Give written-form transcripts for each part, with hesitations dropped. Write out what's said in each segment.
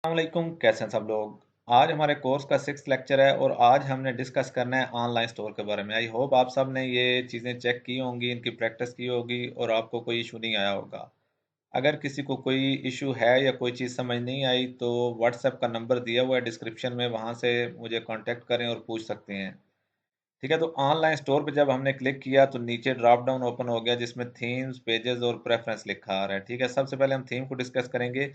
अस्सलामुअलैकुम, कैसे हैं सब लोग। आज हमारे कोर्स का 6th लेक्चर है और आज हमने डिस्कस करना है ऑनलाइन स्टोर के बारे में। आई होप आप सब ने ये चीज़ें चेक की होंगी, इनकी प्रैक्टिस की होगी और आपको कोई इशू नहीं आया होगा। अगर किसी को कोई इशू है या कोई चीज़ समझ नहीं आई तो व्हाट्सएप का नंबर दिया हुआ है डिस्क्रिप्शन में, वहाँ से मुझे कॉन्टेक्ट करें और पूछ सकते हैं। ठीक है, तो ऑनलाइन स्टोर पे जब हमने क्लिक किया तो नीचे ड्रॉप डाउन ओपन हो गया जिसमें थीम्स, पेजेस और प्रेफरेंस लिखा आ रहा है। ठीक है, सबसे पहले हम थीम को डिस्कस करेंगे।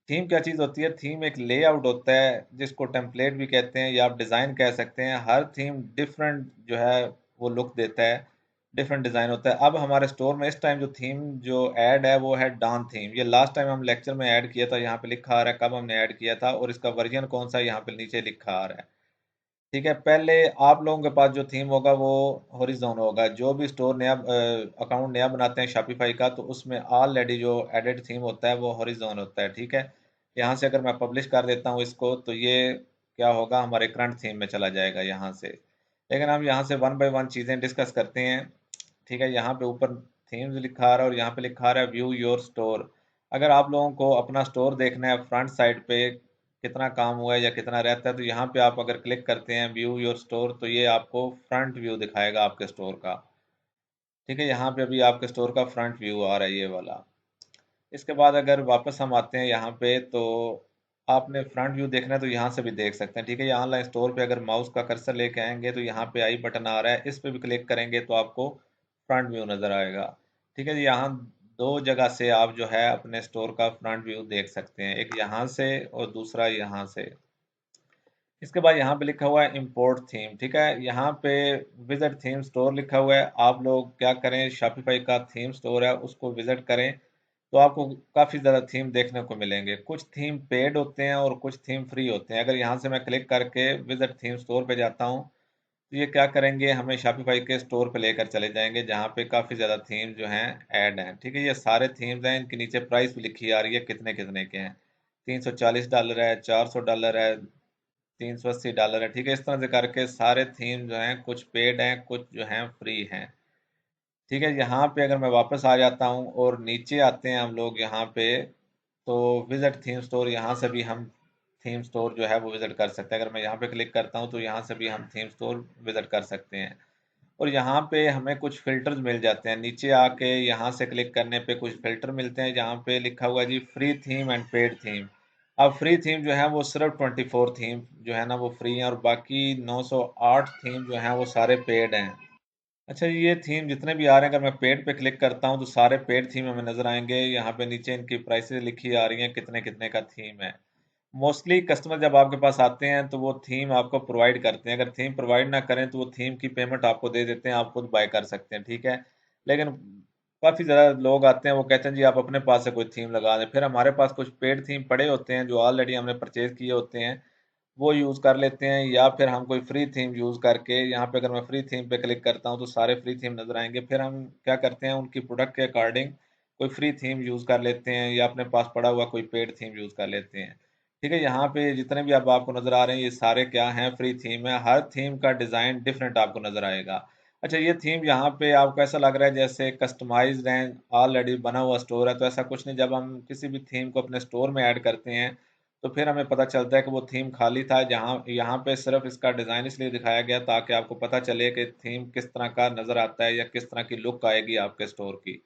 थीम क्या चीज़ होती है? थीम एक लेआउट होता है जिसको टेम्पलेट भी कहते हैं या आप डिज़ाइन कह सकते हैं। हर थीम डिफरेंट जो है वो लुक देता है, डिफरेंट डिज़ाइन होता है। अब हमारे स्टोर में इस टाइम जो थीम जो ऐड है वो है डॉन थीम। ये लास्ट टाइम हम लेक्चर में ऐड किया था, यहाँ पे लिखा आ रहा है कब हमने ऐड किया था और इसका वर्जन कौन सा है, यहाँ पे नीचे लिखा आ रहा है। ठीक है, पहले आप लोगों के पास जो थीम होगा वो हॉरिज़ॉन होगा। जो भी स्टोर नया अकाउंट नया बनाते हैं शॉपिफाई का, तो उसमें ऑलरेडी जो एडिट थीम होता है वो हॉरिज़ॉन होता है। ठीक है, यहाँ से अगर मैं पब्लिश कर देता हूँ इसको तो ये क्या होगा, हमारे करंट थीम में चला जाएगा यहाँ से। लेकिन हम यहाँ से वन बाय वन चीज़ें डिस्कस करते हैं। ठीक है, यहाँ पे ऊपर थीम्स लिखा आ रहा है और यहाँ पे लिखा आ रहा है व्यू योर स्टोर। अगर आप लोगों को अपना स्टोर देखना है फ्रंट साइड पे कितना काम हुआ है या कितना रहता है, तो यहाँ पे आप अगर क्लिक करते हैं व्यू योर स्टोर तो ये आपको फ्रंट व्यू दिखाएगा आपके स्टोर का। ठीक है, यहाँ पे अभी आपके स्टोर का फ्रंट व्यू आ रहा है ये वाला। इसके बाद अगर वापस हम आते हैं यहाँ पे तो आपने फ्रंट व्यू देखना है तो यहाँ से भी देख सकते हैं। ठीक है, ये ऑनलाइन स्टोर पे अगर माउस का कर्सर लेके आएंगे तो यहाँ पे आई बटन आ रहा है, इस पे भी क्लिक करेंगे तो आपको फ्रंट व्यू नज़र आएगा। ठीक है, यहाँ दो जगह से आप जो है अपने स्टोर का फ्रंट व्यू देख सकते हैं, एक यहाँ से और दूसरा यहाँ से। इसके बाद यहाँ पे लिखा हुआ है इंपोर्ट थीम। ठीक है, यहाँ पे विजिट थीम स्टोर लिखा हुआ है। आप लोग क्या करें, शॉपिफाई का थीम स्टोर है उसको विजिट करें तो आपको काफ़ी ज़्यादा थीम देखने को मिलेंगे। कुछ थीम पेड होते हैं और कुछ थीम फ्री होते हैं। अगर यहाँ से मैं क्लिक करके विजिट थीम स्टोर पे जाता हूँ तो ये क्या करेंगे, हमें शॉपिफाई के स्टोर पे लेकर चले जाएंगे जहाँ पे काफ़ी ज़्यादा थीम जो हैं ऐड हैं। ठीक है, ये सारे थीम्स हैं, इनके नीचे प्राइस भी लिखी आ रही है कितने कितने के हैं। $340 है, $400 है, $380 है। ठीक है, इस तरह से करके सारे थीम जो हैं कुछ पेड हैं कुछ जो हैं फ्री हैं। ठीक है, यहाँ पे अगर मैं वापस आ जाता हूँ और नीचे आते हैं हम लोग यहाँ पे तो विजिट थीम स्टोर, यहाँ से भी हम थीम स्टोर जो है वो विजिट कर सकते हैं। अगर मैं यहाँ पे क्लिक करता हूँ तो यहाँ से भी हम थीम स्टोर विजिट कर सकते हैं और यहाँ पे हमें कुछ फिल्टर्स मिल जाते हैं। नीचे आके यहाँ से क्लिक करने पे कुछ फिल्टर मिलते हैं जहाँ पे लिखा हुआ है जी free theme and paid theme. अब फ्री थीम जो है वो सिर्फ 24 थीम जो है ना वो फ्री हैं और बाकी 908 थीम जो हैं वो सारे पेड हैं। अच्छा, ये थीम जितने भी आ रहे हैं अगर मैं पेड पे क्लिक करता हूँ तो सारे पेड थीम हमें नजर आएंगे। यहाँ पे नीचे इनकी प्राइसेस लिखी आ रही हैं कितने कितने का थीम है। मोस्टली कस्टमर जब आपके पास आते हैं तो वो थीम आपको प्रोवाइड करते हैं। अगर थीम प्रोवाइड ना करें तो वो थीम की पेमेंट आपको दे देते हैं, आप खुद बाय कर सकते हैं। ठीक है, लेकिन काफ़ी ज़्यादा लोग आते हैं वो कहते हैं जी आप अपने पास से कोई थीम लगा दें। फिर हमारे पास कुछ पेड थीम पड़े होते हैं जो ऑलरेडी हमने परचेज किए होते हैं, वो यूज़ कर लेते हैं या फिर हम कोई फ्री थीम यूज़ करके यहाँ पे अगर मैं फ्री थीम पे क्लिक करता हूँ तो सारे फ्री थीम नज़र आएंगे। फिर हम क्या करते हैं, उनकी प्रोडक्ट के अकॉर्डिंग कोई फ्री थीम यूज़ कर लेते हैं या अपने पास पड़ा हुआ कोई पेड थीम यूज़ कर लेते हैं। ठीक है, यहाँ पे जितने भी अब आपको नज़र आ रहे हैं ये सारे क्या हैं, फ्री थीम है। हर थीम का डिज़ाइन डिफरेंट आपको नज़र आएगा। अच्छा, ये थीम यहाँ पे आपको ऐसा लग रहा है जैसे कस्टमाइज्ड है, ऑलरेडी बना हुआ स्टोर है, तो ऐसा कुछ नहीं। जब हम किसी भी थीम को अपने स्टोर में ऐड करते हैं तो फिर हमें पता चलता है कि वो थीम खाली था। जहाँ यहाँ पे सिर्फ इसका डिज़ाइन इसलिए दिखाया गया ताकि आपको पता चले कि थीम किस तरह का नज़र आता है या किस तरह की लुक आएगी आपके स्टोर की।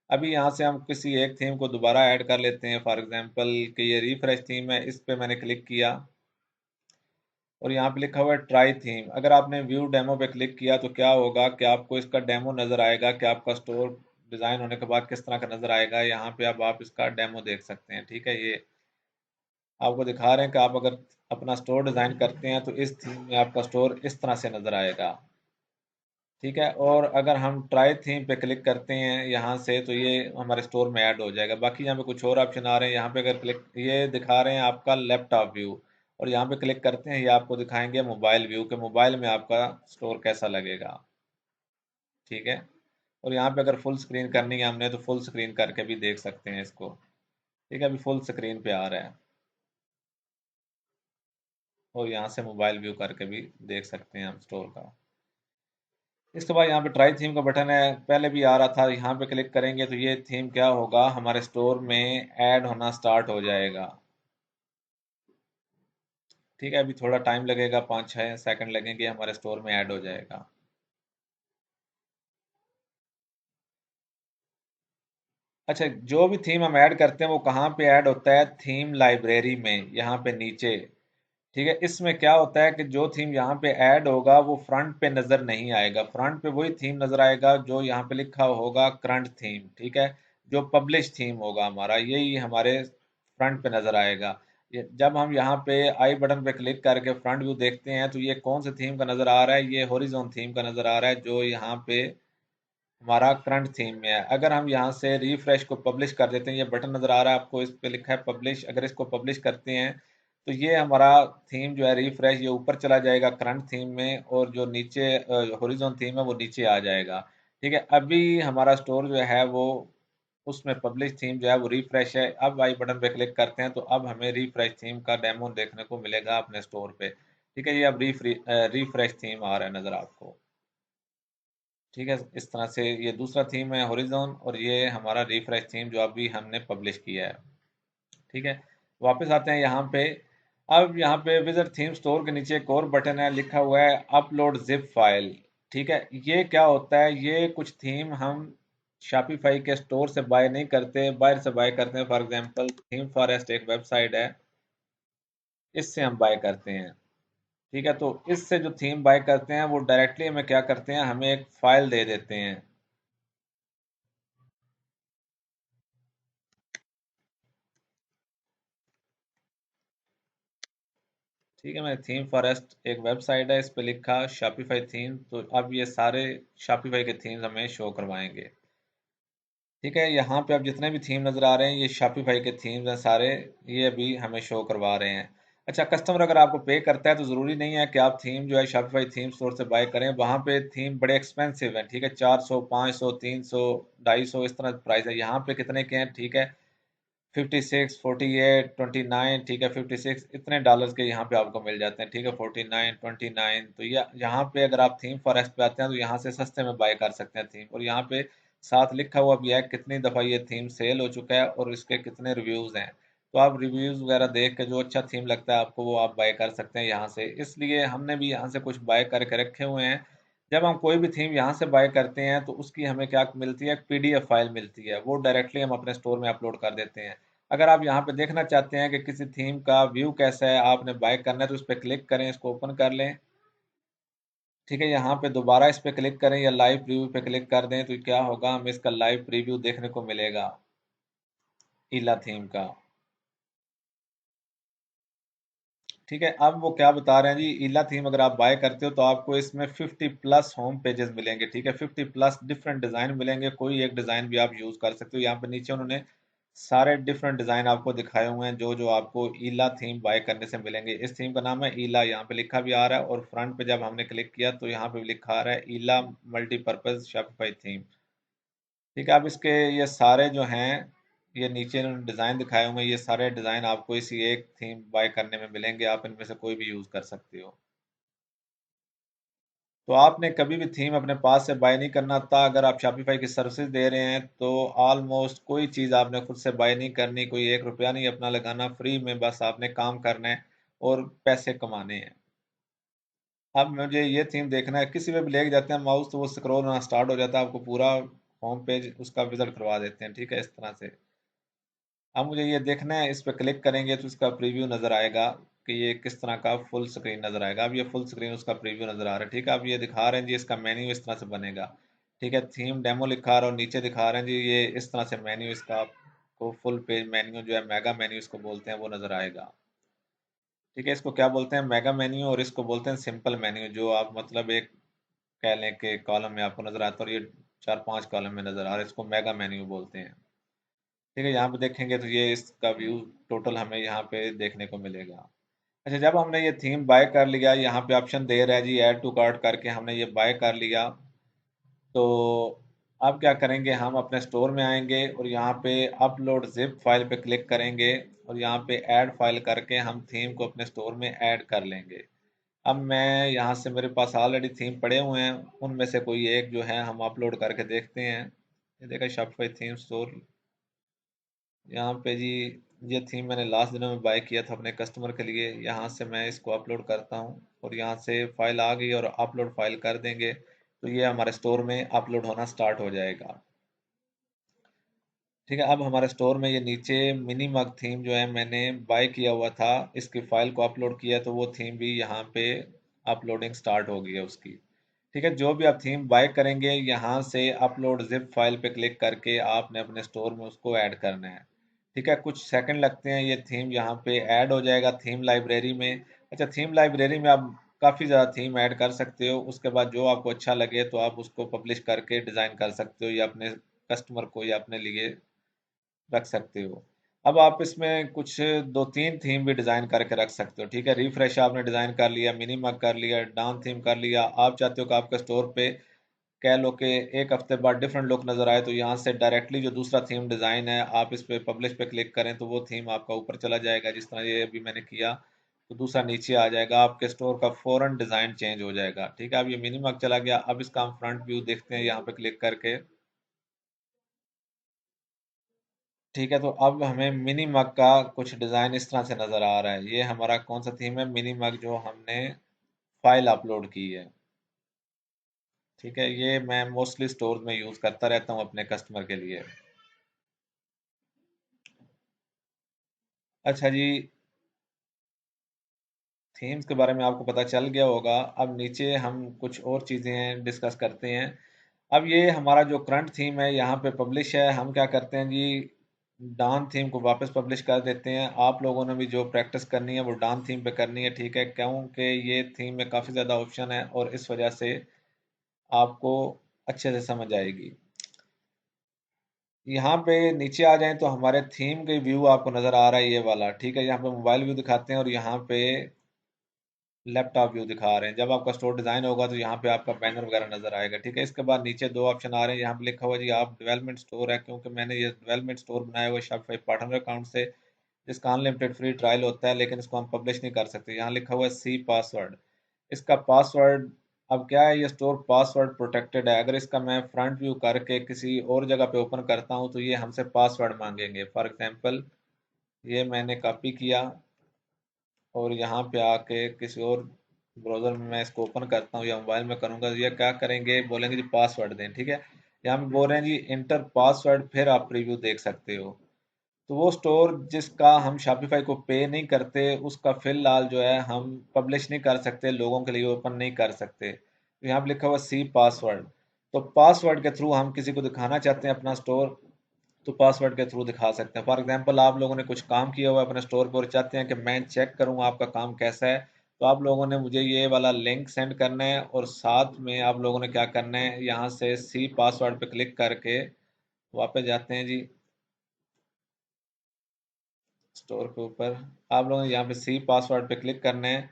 अभी यहाँ से हम किसी एक थीम को दोबारा ऐड कर लेते हैं, फॉर एग्जांपल कि ये रिफ्रेश थीम है, इस पे मैंने क्लिक किया और यहाँ पे लिखा हुआ है ट्राई थीम। अगर आपने व्यू डेमो पे क्लिक किया तो क्या होगा कि आपको इसका डेमो नज़र आएगा कि आपका स्टोर डिज़ाइन होने के बाद किस तरह का नज़र आएगा। यहाँ पे अब आप इसका डेमो देख सकते हैं। ठीक है, ये आपको दिखा रहे हैं कि आप अगर अपना स्टोर डिज़ाइन करते हैं तो इस थीम में आपका स्टोर इस तरह से नज़र आएगा। ठीक है, और अगर हम ट्राई थीम पे क्लिक करते हैं यहाँ से तो ये हमारे स्टोर में ऐड हो जाएगा। बाकी यहाँ पे कुछ और ऑप्शन आ रहे हैं। यहाँ पे अगर क्लिक, ये दिखा रहे हैं आपका लैपटॉप व्यू, और यहाँ पे क्लिक करते हैं ये आपको दिखाएंगे मोबाइल व्यू के मोबाइल में आपका स्टोर कैसा लगेगा। ठीक है, और यहाँ पे अगर फुल स्क्रीन करनी है हमने तो फुल स्क्रीन करके भी देख सकते हैं इसको। ठीक है, अभी फुल स्क्रीन पे आ रहा है और यहाँ से मोबाइल व्यू करके भी देख सकते हैं हम स्टोर का। इसके बाद यहाँ पे ट्राई थीम का बटन है, पहले भी आ रहा था। यहाँ पे क्लिक करेंगे तो ये थीम क्या होगा, हमारे स्टोर में ऐड होना स्टार्ट हो जाएगा। ठीक है, अभी थोड़ा टाइम लगेगा, 5-6 सेकंड लगेंगे, हमारे स्टोर में ऐड हो जाएगा। अच्छा, जो भी थीम हम ऐड करते हैं वो कहाँ पे ऐड होता है? थीम लाइब्रेरी में, यहाँ पे नीचे। ठीक है, इसमें क्या होता है कि जो थीम यहाँ पे ऐड होगा वो फ्रंट पे नज़र नहीं आएगा। फ्रंट पे वही थीम नज़र आएगा जो यहाँ पे लिखा होगा करंट थीम। ठीक है, जो पब्लिश थीम होगा हमारा, यही हमारे फ्रंट पे नज़र आएगा। जब हम यहाँ पे आई बटन पे क्लिक करके फ्रंट व्यू देखते हैं तो ये कौन से थीम का नज़र आ रहा है? ये हॉरिजॉन थीम का नज़र आ रहा है, जो यहाँ पे हमारा करंट थीम में है। अगर हम यहाँ से रिफ्रेश को पब्लिश कर देते हैं, ये बटन नज़र आ रहा है आपको, इस पे लिखा है पब्लिश, अगर इसको पब्लिश करते हैं तो ये हमारा थीम जो है रिफ्रेश, ये ऊपर चला जाएगा करंट थीम में, और जो नीचे हॉरिजॉन थीम है वो नीचे आ जाएगा। ठीक है, अभी हमारा स्टोर जो है वो, उसमें पब्लिश थीम जो है वो रिफ्रेश है। अब आई बटन पे क्लिक करते हैं तो अब हमें रिफ्रेश थीम का डेमो देखने को मिलेगा अपने स्टोर पे। ठीक है, ये अब रिफ्रेश थीम आ रहा है नज़र आपको। ठीक है, इस तरह से ये दूसरा थीम है हॉरिजॉन, और ये हमारा रिफ्रेश थीम जो अभी हमने पब्लिश किया है। ठीक है, वापस आते हैं यहाँ पे। अब यहाँ पे विजिट थीम स्टोर के नीचे एक और बटन है, लिखा हुआ है अपलोड जिप फाइल। ठीक है, ये क्या होता है? ये कुछ थीम हम शॉपिफाई के स्टोर से बाय नहीं करते, बाहर से बाय करते हैं। फॉर एग्जांपल थीम फॉरेस्ट एक वेबसाइट है, इससे हम बाय करते हैं। ठीक है, तो इससे जो थीम बाय करते हैं वो डायरेक्टली हमें क्या करते हैं, हमें एक फाइल दे देते हैं। ठीक है, मैं थीम फॉरेस्ट एक वेबसाइट है, इस पे लिखा शॉपिफाई थीम, तो अब ये सारे शॉपिफाई के थीम्स हमें शो करवाएंगे। ठीक है, यहाँ पे अब जितने भी थीम नज़र आ रहे हैं ये शॉपिफाई के थीम्स हैं सारे, ये अभी हमें शो करवा रहे हैं। अच्छा, कस्टमर अगर आपको पे करता है तो ज़रूरी नहीं है कि आप थीम जो है शॉपिफाई थीम स्टोर से बाय करें। वहाँ पे थीम बड़े एक्सपेंसिव हैं। ठीक है, 400, 500, 300, 250 इस तरह प्राइस है। यहाँ पे कितने के हैं? ठीक है, 56, 48, 29, ठीक है, 56 इतने डॉलर्स के यहाँ पे आपको मिल जाते हैं। ठीक है, 49, 29, तो ये यहाँ पे अगर आप थीम फॉरेस्ट पे आते हैं तो यहाँ से सस्ते में बाय कर सकते हैं थीम। और यहाँ पे साथ लिखा हुआ भी है कितनी दफ़ा ये थीम सेल हो चुका है और इसके कितने रिव्यूज़ हैं। तो आप रिव्यूज़ वगैरह देख के जो अच्छा थीम लगता है आपको वो आप बाय कर सकते हैं यहाँ से। इसलिए हमने भी यहाँ से कुछ बाय करके रखे हुए हैं। जब हम कोई भी थीम यहाँ से बाय करते हैं तो उसकी हमें क्या मिलती है? पीडीएफ फाइल मिलती है, वो डायरेक्टली हम अपने स्टोर में अपलोड कर देते हैं। अगर आप यहाँ पे देखना चाहते हैं कि किसी थीम का व्यू कैसा है, आपने बाय करना है, तो इस पर क्लिक करें, इसको ओपन कर लें। ठीक है, यहाँ पे दोबारा इस पे क्लिक करें या लाइव प्रीव्यू पे क्लिक कर दें तो क्या होगा, हमें इसका लाइव प्रीव्यू देखने को मिलेगा ईला थीम का। ठीक है, अब वो क्या बता रहे हैं जी, ईला थीम अगर आप बाय करते हो तो आपको इसमें 50+ होम पेजेस मिलेंगे। ठीक है, 50+ डिफरेंट डिज़ाइन मिलेंगे, कोई एक डिज़ाइन भी आप यूज़ कर सकते हो। यहाँ पे नीचे उन्होंने सारे डिफरेंट डिज़ाइन आपको दिखाए हुए हैं जो जो आपको ईला थीम बाय करने से मिलेंगे। इस थीम का नाम है ईला, यहाँ पे लिखा भी आ रहा है, और फ्रंट पे जब हमने क्लिक किया तो यहाँ पे भी लिखा आ रहा है ईला मल्टीपर्पज शॉपिफाई थीम। ठीक है, अब इसके ये सारे जो हैं, ये नीचे इन्होंने डिज़ाइन दिखाए हुए हैं, ये सारे डिज़ाइन आपको इसी एक थीम बाय करने में मिलेंगे, आप इनमें से कोई भी यूज़ कर सकते हो। तो आपने कभी भी थीम अपने पास से बाय नहीं करना था। अगर आप शॉपिफाई की सर्विसेज दे रहे हैं तो ऑलमोस्ट कोई चीज़ आपने खुद से बाय नहीं करनी, कोई एक रुपया नहीं अपना लगाना, फ्री में बस आपने काम करना है और पैसे कमाने हैं। अब मुझे ये थीम देखना है, किसी पे भी लेके जाते हैं माउस तो वो स्क्रॉल होना स्टार्ट हो जाता है, आपको पूरा होम पेज उसका विजिट करवा देते हैं। ठीक है, इस तरह से। अब मुझे ये देखना है, इस पर क्लिक करेंगे तो इसका प्रीव्यू नज़र आएगा कि ये किस तरह का फुल स्क्रीन नज़र आएगा। अब ये फुल स्क्रीन उसका प्रीव्यू नज़र आ रहा है। ठीक है, अब ये दिखा रहे हैं जी इसका मेन्यू इस तरह से बनेगा। ठीक है, थीम डेमो लिखा रहा है और नीचे दिखा रहे हैं जी ये इस तरह से मेन्यू इसका आपको फुल पेज मेन्यू जो है, मेगा मेन्यू इसको बोलते हैं, वो नज़र आएगा। ठीक है, इसको क्या बोलते हैं? मेगा मेन्यू, और इसको बोलते हैं सिंपल मेन्यू, जो आप मतलब एक कह लें कि कॉलम में आपको नज़र आता है और ये 4-5 कॉलम में नज़र आ रहा है, इसको मेगा मेन्यू बोलते हैं। ठीक है, यहाँ पे देखेंगे तो ये इसका व्यू टोटल हमें यहाँ पे देखने को मिलेगा। अच्छा, जब हमने ये थीम बाय कर लिया, यहाँ पे ऑप्शन दे रहा है जी ऐड टू कार्ट करके, हमने ये बाय कर लिया, तो अब क्या करेंगे, हम अपने स्टोर में आएंगे और यहाँ पे अपलोड जिप फाइल पे क्लिक करेंगे और यहाँ पे ऐड फाइल करके हम थीम को अपने स्टोर में ऐड कर लेंगे। अब मैं यहाँ से, मेरे पास ऑलरेडी थीम पड़े हुए हैं, उनमें से कोई एक जो है हम अपलोड करके देखते हैं। ये देखा शॉपिफाई थीम स्टोर, यहाँ पे जी ये थीम मैंने लास्ट दिनों में बाय किया था अपने कस्टमर के लिए। यहाँ से मैं इसको अपलोड करता हूँ और यहाँ से फाइल आ गई और अपलोड फाइल कर देंगे तो ये हमारे स्टोर में अपलोड होना स्टार्ट हो जाएगा। ठीक है, अब हमारे स्टोर में ये नीचे मिनी मग थीम जो है मैंने बाय किया हुआ था, इसकी फाइल को अपलोड किया तो वो थीम भी यहाँ पे अपलोडिंग स्टार्ट हो गई है उसकी। ठीक है, जो भी आप थीम बाय करेंगे यहाँ से अपलोड जिप फाइल पे क्लिक करके आपने अपने स्टोर में उसको ऐड करना है। ठीक है, कुछ सेकंड लगते हैं, ये थीम यहाँ पे ऐड हो जाएगा थीम लाइब्रेरी में। अच्छा, थीम लाइब्रेरी में आप काफ़ी ज़्यादा थीम ऐड कर सकते हो, उसके बाद जो आपको अच्छा लगे तो आप उसको पब्लिश करके डिज़ाइन कर सकते हो या अपने कस्टमर को या अपने लिए रख सकते हो। अब आप इसमें कुछ दो तीन थीम भी डिज़ाइन करके रख सकते हो। ठीक है, रिफ्रेश आपने डिज़ाइन कर लिया, मिनीमग कर लिया, डाउन थीम कर लिया। आप चाहते हो कि आपके स्टोर पे कह लो कि एक हफ्ते बाद डिफरेंट लुक नज़र आए तो यहाँ से डायरेक्टली जो दूसरा थीम डिज़ाइन है आप इस पे पब्लिश पे क्लिक करें तो वो थीम आपका ऊपर चला जाएगा, जिस तरह ये अभी मैंने किया तो दूसरा नीचे आ जाएगा, आपके स्टोर का फौरन डिज़ाइन चेंज हो जाएगा। ठीक है, अब ये मिनीमग चला गया। अब इसका हम फ्रंट व्यू देखते हैं यहाँ पे क्लिक करके। ठीक है, तो अब हमें मिनी मग का कुछ डिज़ाइन इस तरह से नज़र आ रहा है। ये हमारा कौन सा थीम है, मिनी मग जो हमने फाइल अपलोड की है। ठीक है, ये मैं मोस्टली स्टोर में यूज़ करता रहता हूँ अपने कस्टमर के लिए। अच्छा जी, थीम्स के बारे में आपको पता चल गया होगा। अब नीचे हम कुछ और चीज़ें डिस्कस करते हैं। अब ये हमारा जो करंट थीम है यहाँ पे पब्लिश है, हम क्या करते हैं जी, डाउन थीम को वापस पब्लिश कर देते हैं। आप लोगों ने भी जो प्रैक्टिस करनी है वो डाउन थीम पे करनी है। ठीक है, क्योंकि ये थीम में काफ़ी ज़्यादा ऑप्शन है और इस वजह से आपको अच्छे से समझ आएगी। यहाँ पे नीचे आ जाएं तो हमारे थीम के व्यू आपको नज़र आ रहा है ये वाला। ठीक है, यहाँ पे मोबाइल व्यू दिखाते हैं और यहाँ पे लैपटॉप व्यू दिखा रहे हैं। जब आपका स्टोर डिज़ाइन होगा तो यहाँ पे आपका बैनर वगैरह नज़र आएगा। ठीक है, इसके बाद नीचे दो ऑप्शन आ रहे हैं, यहाँ पे लिखा हुआ जी आप डेवलपमेंट स्टोर है, क्योंकि मैंने ये डेवलपमेंट स्टोर बनाया हुआ है शॉपिफाई पार्टनर अकाउंट से, जिसका अनलिमिटेड फ्री ट्रायल होता है, लेकिन इसको हम पब्लिश नहीं कर सकते। यहाँ लिखा हुआ है सी पासवर्ड, इसका पासवर्ड, अब क्या है, ये स्टोर पासवर्ड प्रोटेक्टेड है। अगर इसका मैं फ्रंट व्यू करके किसी और जगह पे ओपन करता हूँ तो ये हमसे पासवर्ड मांगेंगे। फॉर एग्जांपल ये मैंने कॉपी किया और यहाँ पे आके किसी और ब्राउज़र में मैं इसको ओपन करता हूँ या मोबाइल में करूँगा तो ये क्या करेंगे, बोलेंगे जी पासवर्ड दें। ठीक है, यहाँ पे बोल रहे हैं जी इंटर पासवर्ड, फिर आप प्रीव्यू देख सकते हो। तो वो स्टोर जिसका हम शॉपिफाई को पे नहीं करते उसका फिलहाल जो है हम पब्लिश नहीं कर सकते, लोगों के लिए ओपन नहीं कर सकते। तो यहाँ पे लिखा हुआ सी पासवर्ड, तो पासवर्ड के थ्रू हम किसी को दिखाना चाहते हैं अपना स्टोर तो पासवर्ड के थ्रू दिखा सकते हैं। फॉर एग्जांपल आप लोगों ने कुछ काम किया हुआ है अपने स्टोर पर और चाहते हैं कि मैं चेक करूं आपका काम कैसा है, तो आप लोगों ने मुझे ये वाला लिंक सेंड करना है और साथ में आप लोगों ने क्या करना है, यहाँ से सी पासवर्ड पे क्लिक करके वापस जाते हैं जी स्टोर के ऊपर। आप लोगों ने यहाँ पे सी पासवर्ड पे क्लिक करना है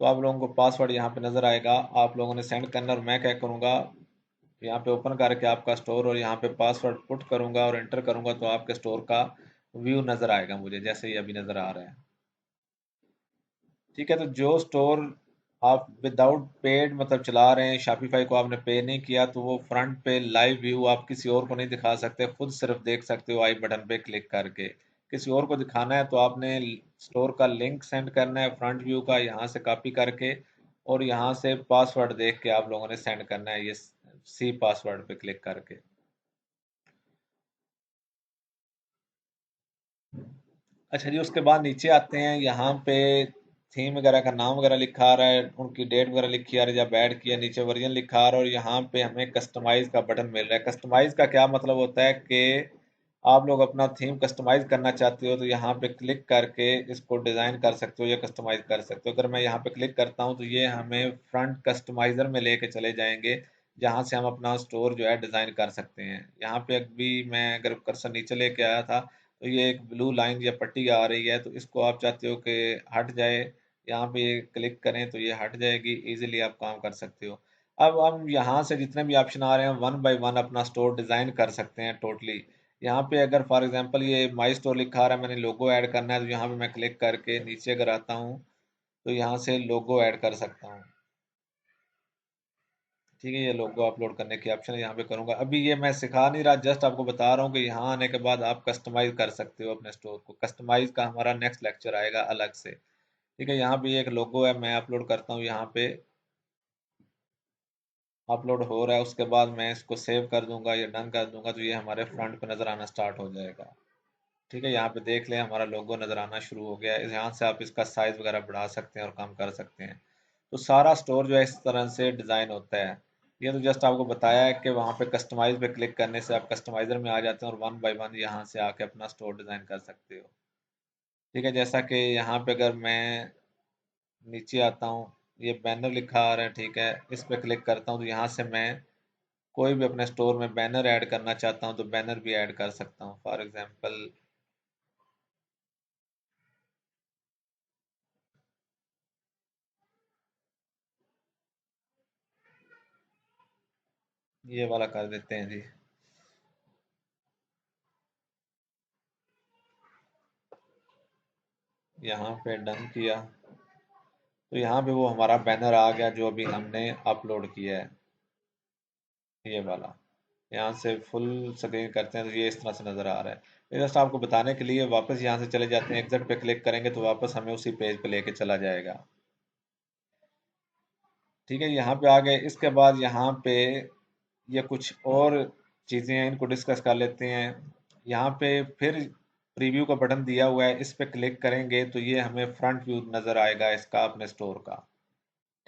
तो आप लोगों को पासवर्ड यहाँ पे नज़र आएगा, आप लोगों ने सेंड करना और मैं क्या करूँगा, यहाँ पे ओपन करके आपका स्टोर और यहाँ पे पासवर्ड पुट करूँगा और एंटर करूँगा तो आपके स्टोर का व्यू नज़र आएगा मुझे, जैसे ही अभी नज़र आ रहा है। ठीक है, तो जो स्टोर आप विदाउट पेड मतलब चला रहे हैं, शॉपिफाई को आपने पे नहीं किया, तो वो फ्रंट पे लाइव व्यू आप किसी और को नहीं दिखा सकते, खुद सिर्फ देख सकते हो आई बटन पे क्लिक करके। किसी और को दिखाना है तो आपने स्टोर का लिंक सेंड करना है फ्रंट व्यू का, यहाँ से कॉपी करके और यहाँ से पासवर्ड देख के आप लोगों ने सेंड करना है ये सी पासवर्ड पे क्लिक करके। अच्छा जी, उसके बाद नीचे आते हैं, यहाँ पे थीम वगैरह का नाम वगैरह लिखा आ रहा है, उनकी डेट वगैरह लिखी आ रही है, जब ऐड किया नीचे वर्जन लिखा आ रहा है और यहाँ पे हमें कस्टमाइज का बटन मिल रहा है। कस्टमाइज का क्या मतलब होता है कि आप लोग अपना थीम कस्टमाइज करना चाहते हो तो यहाँ पे क्लिक करके इसको डिज़ाइन कर सकते हो या कस्टमाइज कर सकते हो। अगर मैं यहाँ पे क्लिक करता हूँ तो ये हमें फ्रंट कस्टमाइज़र में लेके चले जाएंगे, जहाँ से हम अपना स्टोर जो है डिज़ाइन कर सकते हैं। यहाँ पे अभी मैं अगर कर्सर नीचे लेके आया था तो ये एक ब्लू लाइन या पट्टी आ रही है, तो इसको आप चाहते हो कि हट जाए, यहाँ पे क्लिक करें तो ये हट जाएगी, इजीली आप काम कर सकते हो। अब हम यहाँ से जितने भी ऑप्शन आ रहे हैं वन बाय वन अपना स्टोर डिज़ाइन कर सकते हैं टोटली। यहाँ पे अगर फॉर एग्जांपल ये माई स्टोर लिखा आ रहा है, मैंने लोगो ऐड करना है तो यहाँ पे मैं क्लिक करके नीचे अगर आता हूँ तो यहाँ से लोगो ऐड कर सकता हूँ। ठीक है, ये लोगो अपलोड करने की ऑप्शन है, यहाँ पे करूँगा। अभी ये मैं सिखा नहीं रहा, जस्ट आपको बता रहा हूँ कि यहाँ आने के बाद आप कस्टमाइज कर सकते हो अपने स्टोर को। कस्टमाइज का हमारा नेक्स्ट लेक्चर आएगा अलग से। ठीक है, यहाँ भी एक लोगो है, मैं अपलोड करता हूँ। यहाँ पे अपलोड हो रहा है, उसके बाद मैं इसको सेव कर दूंगा या डन कर दूंगा, तो ये हमारे फ्रंट पे नज़र आना स्टार्ट हो जाएगा। ठीक है, यहाँ पे देख लें हमारा लोगो नज़र आना शुरू हो गया है। यहाँ से आप इसका साइज़ वगैरह बढ़ा सकते हैं और कम कर सकते हैं। तो सारा स्टोर जो है इस तरह से डिज़ाइन होता है। ये तो जस्ट आपको बताया है कि वहाँ पे कस्टमाइज पे क्लिक करने से आप कस्टमाइज़र में आ जाते हैं और वन बाय वन यहाँ से आके अपना स्टोर डिज़ाइन कर सकते हो। ठीक है, जैसा कि यहाँ पे अगर मैं नीचे आता हूँ, ये बैनर लिखा आ रहा है, ठीक है, इस पे क्लिक करता हूँ तो यहाँ से मैं कोई भी अपने स्टोर में बैनर ऐड करना चाहता हूँ तो बैनर भी ऐड कर सकता हूँ। फॉर एग्जांपल ये वाला कर देते हैं जी। यहाँ पे डन किया तो यहाँ पे वो हमारा बैनर आ गया जो अभी हमने अपलोड किया है, ये वाला। यहाँ से फुल स्क्रीन करते हैं तो ये इस तरह से नज़र आ रहा है। ये जस्ट आपको बताने के लिए वापस यहाँ से चले जाते हैं, एग्जिट पे क्लिक करेंगे तो वापस हमें उसी पेज पे लेके चला जाएगा। ठीक है, यहाँ पे आ गए। इसके बाद यहाँ पे ये कुछ और चीज़ें हैं, इनको डिस्कस कर लेते हैं। यहाँ पे फिर प्रीव्यू का बटन दिया हुआ है, इस पे क्लिक करेंगे तो ये हमें फ्रंट व्यू नज़र आएगा इसका अपने स्टोर का।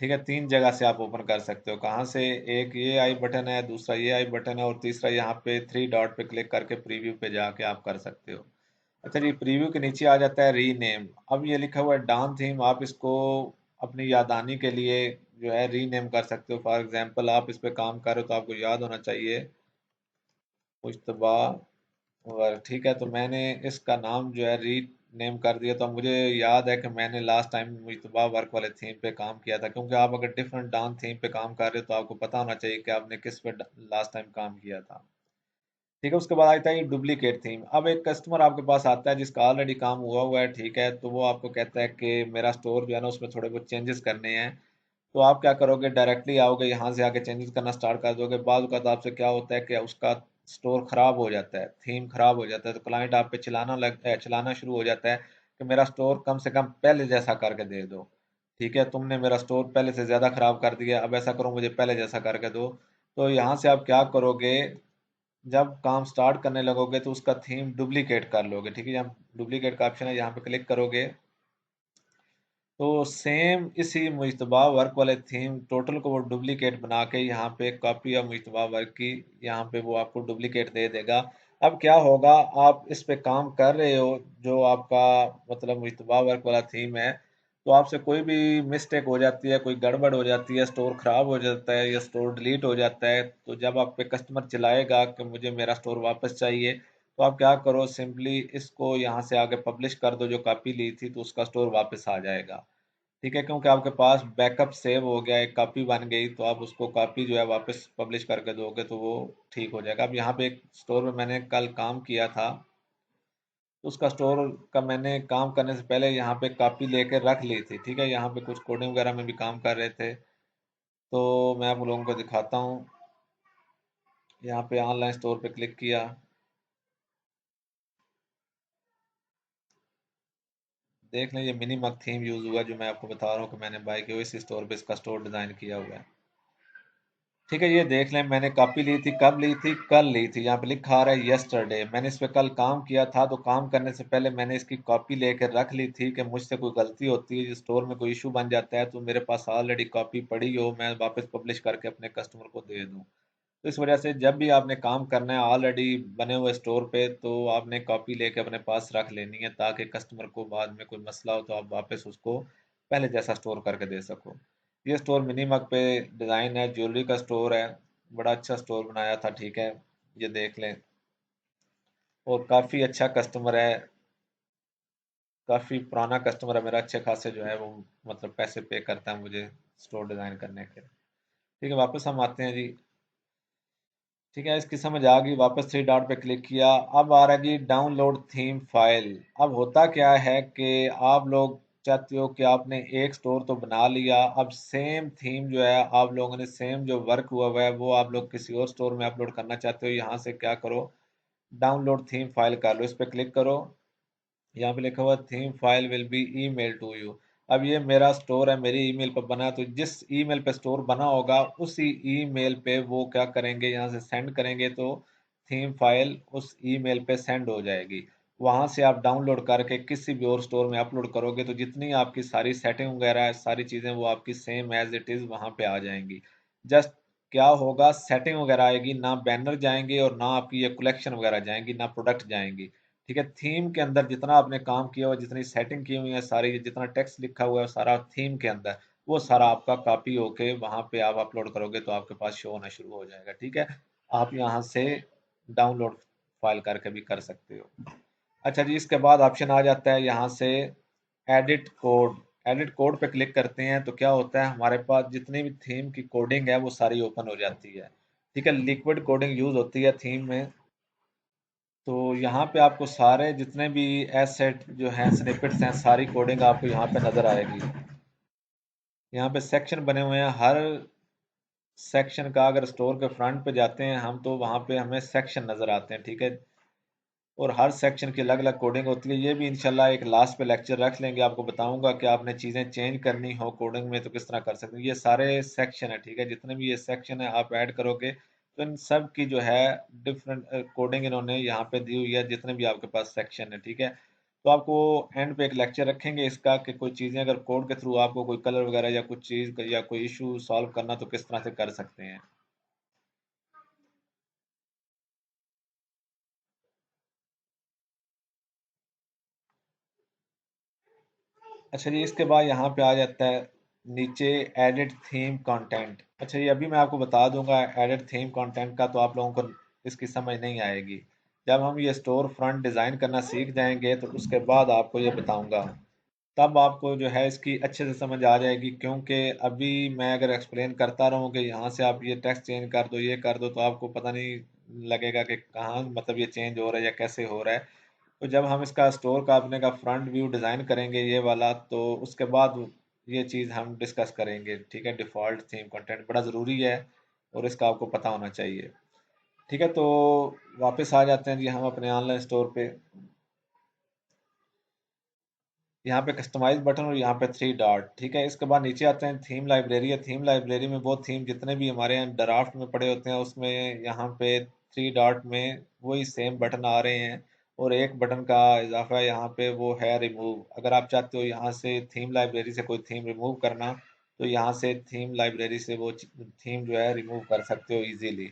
ठीक है, तीन जगह से आप ओपन कर सकते हो। कहाँ से? एक ये आई बटन है, दूसरा ये आई बटन है और तीसरा यहाँ पे थ्री डॉट पे क्लिक करके प्रीव्यू पे जाके आप कर सकते हो। अच्छा जी, प्रीव्यू के नीचे आ जाता है रीनेम। अब ये लिखा हुआ है डाउन थीम, आप इसको अपनी यादानी के लिए जो है रीनेम कर सकते हो। फॉर एग्जांपल आप इस पे काम कर रहे हो तो आपको याद होना चाहिए मुश्तबा वर्क। ठीक है, तो मैंने इसका नाम जो है री नेम कर दिया। तो मुझे याद है कि मैंने लास्ट टाइम मुश्तबा वर्क वाले थीम पे काम किया था, क्योंकि आप अगर डिफरेंट डाउन थीम पे काम कर रहे हो तो आपको पता होना चाहिए कि आपने किस पे लास्ट टाइम काम किया था। ठीक है, उसके बाद आता है ये डुप्लीकेट थीम। अब एक कस्टमर आपके पास आता है जिसका ऑलरेडी काम हुआ हुआ है, ठीक है, तो वो आपको कहता है कि मेरा स्टोर जो है ना उसमें थोड़े बहुत चेंजेस करने हैं। तो आप क्या करोगे, डायरेक्टली आओगे यहाँ से आके चेंजेस करना स्टार्ट कर दोगे। बाद का आपसे क्या होता है कि उसका स्टोर खराब हो जाता है, थीम खराब हो जाता है, तो क्लाइंट आप पे चलाना शुरू हो जाता है कि मेरा स्टोर कम से कम पहले जैसा करके दे दो। ठीक है, तुमने मेरा स्टोर पहले से ज़्यादा खराब कर दिया, अब ऐसा करो मुझे पहले जैसा करके दो। तो यहाँ से आप क्या करोगे, जब काम स्टार्ट करने लगोगे तो उसका थीम डुप्लीकेट कर लोगे। ठीक है, यहाँ डुप्लीकेट का ऑप्शन है, यहाँ पे क्लिक करोगे तो सेम इसी मुश्तबा वर्क वाले थीम टोटल को वो डुप्लीकेट बना के यहाँ पे कॉपी ऑफ मुश्तबा वर्क की यहाँ पे वो आपको डुप्लीकेट दे देगा। अब क्या होगा, आप इस पे काम कर रहे हो जो आपका मतलब मुश्तबा वर्क वाला थीम है, तो आपसे कोई भी मिस्टेक हो जाती है, कोई गड़बड़ हो जाती है, स्टोर खराब हो जाता है या स्टोर डिलीट हो जाता है, तो जब आप पे कस्टमर चिल्लाएगा कि मुझे मेरा स्टोर वापस चाहिए, तो आप क्या करो, सिंपली इसको यहाँ से आगे पब्लिश कर दो जो कॉपी ली थी, तो उसका स्टोर वापस आ जाएगा। ठीक है, क्योंकि आपके पास बैकअप सेव हो गया, एक कॉपी बन गई, तो आप उसको कॉपी जो है वापस पब्लिश करके दोगे तो वो ठीक हो जाएगा। अब यहाँ पे एक स्टोर में मैंने कल काम किया था, तो उसका स्टोर का मैंने काम करने से पहले यहाँ पे कॉपी लेके रख ली थी। ठीक है, यहाँ पे कुछ कोडिंग वगैरह में भी काम कर रहे थे, तो मैं आप लोगों को दिखाता हूँ। यहाँ पे ऑनलाइन स्टोर पे क्लिक किया, देख लें ये मिनीमग थीम यूज हुआ जो मैं आपको बता रहा हूँ कि मैंने बाई की हुई इसी स्टोर पे इसका स्टोर डिजाइन किया हुआ है। ठीक है, ये देख लें मैंने कॉपी ली थी, कब ली थी? कल ली थी। यहाँ पे लिखा आ रहा है यस्टरडे। मैंने इस पे कल काम किया था, तो काम करने से पहले मैंने इसकी कॉपी लेकर रख ली थी कि मुझसे कोई गलती होती है, स्टोर में कोई इशू बन जाता है तो मेरे पास ऑलरेडी कॉपी पड़ी हो, मैं वापस पब्लिश करके अपने कस्टमर को दे दूँ। तो इस वजह से जब भी आपने काम करना है ऑलरेडी बने हुए स्टोर पे, तो आपने कॉपी लेके अपने पास रख लेनी है, ताकि कस्टमर को बाद में कोई मसला हो तो आप वापस उसको पहले जैसा स्टोर करके दे सको। ये स्टोर मिनीमग पे डिज़ाइन है, ज्वेलरी का स्टोर है, बड़ा अच्छा स्टोर बनाया था। ठीक है, ये देख लें, और काफ़ी अच्छा कस्टमर है, काफ़ी पुराना कस्टमर है मेरा, अच्छे खासे जो है वो मतलब पैसे पे करता है मुझे स्टोर डिज़ाइन करने के। ठीक है, वापस हम आते हैं जी। ठीक है, इसकी समझ आ गई, वापस थ्री डॉट पे क्लिक किया। अब आ रहा है जी डाउनलोड थीम फाइल। अब होता क्या है कि आप लोग चाहते हो कि आपने एक स्टोर तो बना लिया, अब सेम थीम जो है आप लोगों ने सेम जो वर्क हुआ है वो आप लोग किसी और स्टोर में अपलोड करना चाहते हो, यहाँ से क्या करो, डाउनलोड थीम फाइल कर लो, इस पर क्लिक करो। यहाँ पे लिखा हुआ theme file will be email to you. अब ये मेरा स्टोर है, मेरी ईमेल पर बना है, तो जिस ईमेल पे स्टोर बना होगा उसी ईमेल पे वो क्या करेंगे, यहाँ से सेंड करेंगे तो थीम फाइल उस ईमेल पे सेंड हो जाएगी। वहां से आप डाउनलोड करके किसी भी और स्टोर में अपलोड करोगे तो जितनी आपकी सारी सेटिंग वगैरह है, सारी चीज़ें वो आपकी सेम एज इट इज़ वहां पे आ जाएंगी। जस्ट क्या होगा, सेटिंग वगैरह आएगी, ना बैनर जाएंगे और ना आपकी ये कलेक्शन वगैरह जाएंगी, ना प्रोडक्ट जाएंगी। ठीक है, थीम के अंदर जितना आपने काम किया हुआ, जितनी सेटिंग की हुई है सारी, जितना टेक्स्ट लिखा हुआ है सारा थीम के अंदर, वो सारा आपका कॉपी होके वहां पे आप अपलोड करोगे तो आपके पास शो होना शुरू हो जाएगा। ठीक है, आप यहाँ से डाउनलोड फाइल करके भी कर सकते हो। अच्छा जी, इसके बाद ऑप्शन आ जाता है यहाँ से एडिट कोड। एडिट कोड पे क्लिक करते हैं तो क्या होता है, हमारे पास जितनी भी थीम की कोडिंग है वो सारी ओपन हो जाती है। ठीक है, लिक्विड कोडिंग यूज होती है थीम में। तो यहाँ पे आपको सारे जितने भी एसेट जो हैं, स्निपेट्स हैं, सारी कोडिंग आपको यहाँ पे नज़र आएगी। यहाँ पे सेक्शन बने हुए हैं, हर सेक्शन का अगर स्टोर के फ्रंट पे जाते हैं हम तो वहाँ पे हमें सेक्शन नज़र आते हैं। ठीक है, और हर सेक्शन की अलग अलग कोडिंग होती है। ये भी इंशाल्लाह एक लास्ट पे लेक्चर रख लेंगे, आपको बताऊंगा कि आपने चीज़ें चेंज करनी हो कोडिंग में तो किस तरह कर सकते हैं। ये सारे सेक्शन है, ठीक है, जितने भी ये सेक्शन है आप ऐड करोगे तो इन सब की जो है डिफरेंट कोडिंग इन्होंने यहाँ पे दी हुई है, जितने भी आपके पास सेक्शन है। ठीक है, तो आपको एंड पे एक लेक्चर रखेंगे इसका कि कोई चीज़ें अगर कोड के थ्रू आपको कोई कलर वगैरह या कुछ चीज़ या कोई इशू सॉल्व करना तो किस तरह से कर सकते हैं। अच्छा जी, इसके बाद यहाँ पे आ जाता है नीचे एडिट थीम कंटेंट। अच्छा ये अभी मैं आपको बता दूंगा एडिट थीम कंटेंट का, तो आप लोगों को इसकी समझ नहीं आएगी। जब हम ये स्टोर फ्रंट डिज़ाइन करना सीख जाएंगे तो उसके बाद आपको ये बताऊंगा, तब आपको जो है इसकी अच्छे से समझ आ जाएगी। क्योंकि अभी मैं अगर एक्सप्लेन करता रहूँ कि यहाँ से आप ये टेक्स्ट चेंज कर दो, ये कर दो, तो आपको पता नहीं लगेगा कि कहाँ मतलब ये चेंज हो रहा है या कैसे हो रहा है। तो जब हम इसका स्टोर का अपने का फ्रंट व्यू डिज़ाइन करेंगे ये वाला, तो उसके बाद ये चीज़ हम डिस्कस करेंगे। ठीक है, डिफ़ॉल्ट थीम कंटेंट बड़ा ज़रूरी है और इसका आपको पता होना चाहिए। ठीक है, तो वापस आ जाते हैं जी हम अपने ऑनलाइन स्टोर पे। यहाँ पे कस्टमाइज बटन और यहाँ पे थ्री डॉट। ठीक है, इसके बाद नीचे आते हैं थीम लाइब्रेरी है। थीम लाइब्रेरी में वो थीम जितने भी हमारे यहाँ ड्राफ्ट में पड़े होते हैं उसमें यहाँ पे थ्री डॉट में वही सेम बटन आ रहे हैं, और एक बटन का इजाफा यहाँ पे वो है रिमूव। अगर आप चाहते हो यहाँ से थीम लाइब्रेरी से कोई थीम रिमूव करना तो यहाँ से थीम लाइब्रेरी से वो थीम जो है रिमूव कर सकते हो इजीली।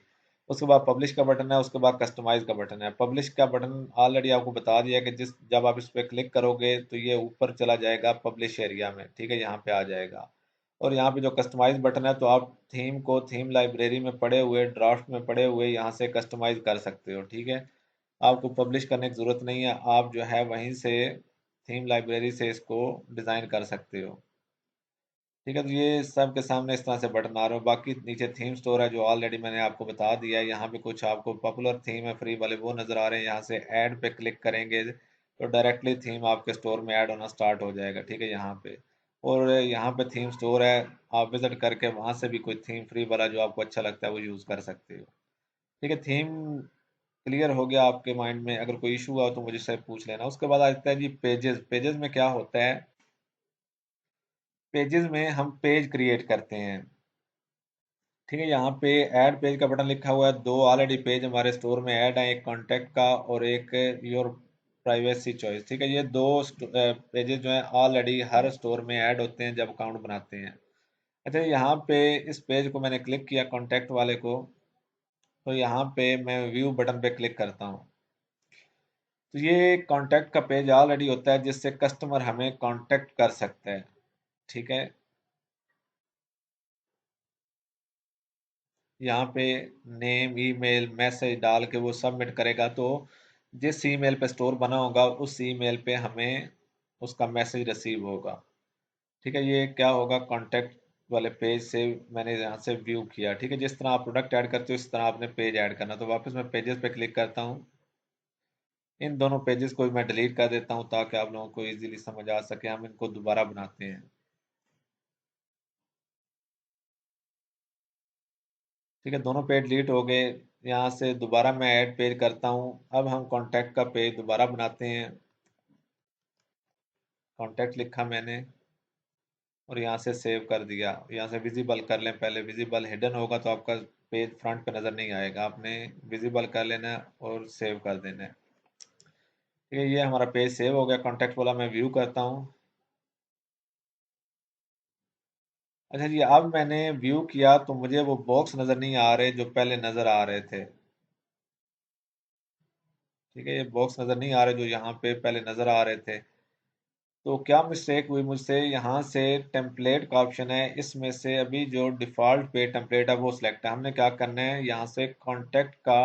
उसके बाद पब्लिश का बटन है, उसके बाद कस्टमाइज का बटन है। पब्लिश का बटन ऑलरेडी आपको बता दिया कि जिस जब आप इस पर क्लिक करोगे तो ये ऊपर चला जाएगा पब्लिश एरिया में। ठीक है, यहाँ पे आ जाएगा। और यहाँ पे जो कस्टमाइज बटन है तो आप थीम को थीम लाइब्रेरी में पड़े हुए ड्राफ्ट में पड़े हुए यहाँ से कस्टमाइज कर सकते हो। ठीक है, आपको पब्लिश करने की ज़रूरत नहीं है, आप जो है वहीं से थीम लाइब्रेरी से इसको डिज़ाइन कर सकते हो। ठीक है, तो ये सब के सामने इस तरह से बटन आ रहे हो। बाकी नीचे थीम स्टोर है जो ऑलरेडी मैंने आपको बता दिया है। यहाँ पे कुछ आपको पॉपुलर थीम है फ्री वाले वो नज़र आ रहे हैं। यहाँ से ऐड पे क्लिक करेंगे तो डायरेक्टली थीम आपके स्टोर में ऐड होना स्टार्ट हो जाएगा। ठीक है, यहाँ पे और यहाँ पे थीम स्टोर है, आप विजिट करके वहाँ से भी कोई थीम फ्री वाला जो आपको अच्छा लगता है वो यूज़ कर सकते हो। ठीक है, थीम क्लियर हो गया आपके माइंड में, अगर कोई इशू हुआ तो मुझे से पूछ लेना। उसके बाद आ जाता है जी पेजेस। पेजेस में क्या होता है, पेजेस में हम पेज क्रिएट करते हैं। ठीक है, यहाँ पे ऐड पेज का बटन लिखा हुआ है, दो ऑलरेडी पेज हमारे स्टोर में ऐड है, एक कॉन्टैक्ट का और एक योर प्राइवेसी चॉइस। ठीक है, ये दो पेजेस जो हैं ऑलरेडी हर स्टोर में ऐड होते हैं जब अकाउंट बनाते हैं। अच्छा, यहाँ पे इस पेज को मैंने क्लिक किया कॉन्टैक्ट वाले को, तो यहाँ पे मैं व्यू बटन पे क्लिक करता हूँ तो ये कॉन्टैक्ट का पेज ऑलरेडी होता है जिससे कस्टमर हमें कॉन्टैक्ट कर सकता है। ठीक है, यहाँ पे नेम ईमेल मैसेज डाल के वो सबमिट करेगा, तो जिस ईमेल पे स्टोर बना होगा उस ईमेल पे हमें उसका मैसेज रिसीव होगा। ठीक है, ये क्या होगा, कॉन्टैक्ट वाले पेज से मैंने यहाँ से व्यू किया। ठीक है, जिस तरह आप प्रोडक्ट ऐड करते हो इस तरह आपने पेज ऐड करना। तो वापस मैं पेजेस पे क्लिक करता हूँ। इन दोनों पेजेस को भी मैं डिलीट कर देता हूँ ताकि आप लोगों को इजीली समझ आ सके। हम इनको दोबारा बनाते हैं। ठीक है, दोनों पेज डिलीट हो गए। यहाँ से दोबारा मैं ऐड पेज करता हूँ। अब हम कॉन्टैक्ट का पेज दोबारा बनाते हैं। कॉन्टैक्ट लिखा मैंने और यहाँ से सेव कर दिया। यहाँ से विजिबल कर लें पहले। विजिबल हिडन होगा तो आपका पेज फ्रंट पे नज़र नहीं आएगा। आपने विजिबल कर लेना है और सेव कर देना है। ठीक है, ये हमारा पेज सेव हो गया। कॉन्टैक्ट वाला मैं व्यू करता हूँ। अच्छा जी, अब मैंने व्यू किया तो मुझे वो बॉक्स नज़र नहीं आ रहे जो पहले नज़र आ रहे थे। ठीक है, ये बॉक्स नज़र नहीं आ रहे जो यहाँ पे पहले नज़र आ रहे थे। तो क्या मिस्टेक हुई मुझसे, यहाँ से टेम्पलेट का ऑप्शन है, इसमें से अभी जो डिफ़ॉल्ट पे टेम्पलेट है वो सिलेक्ट है। हमने क्या करना है, यहाँ से कॉन्टैक्ट का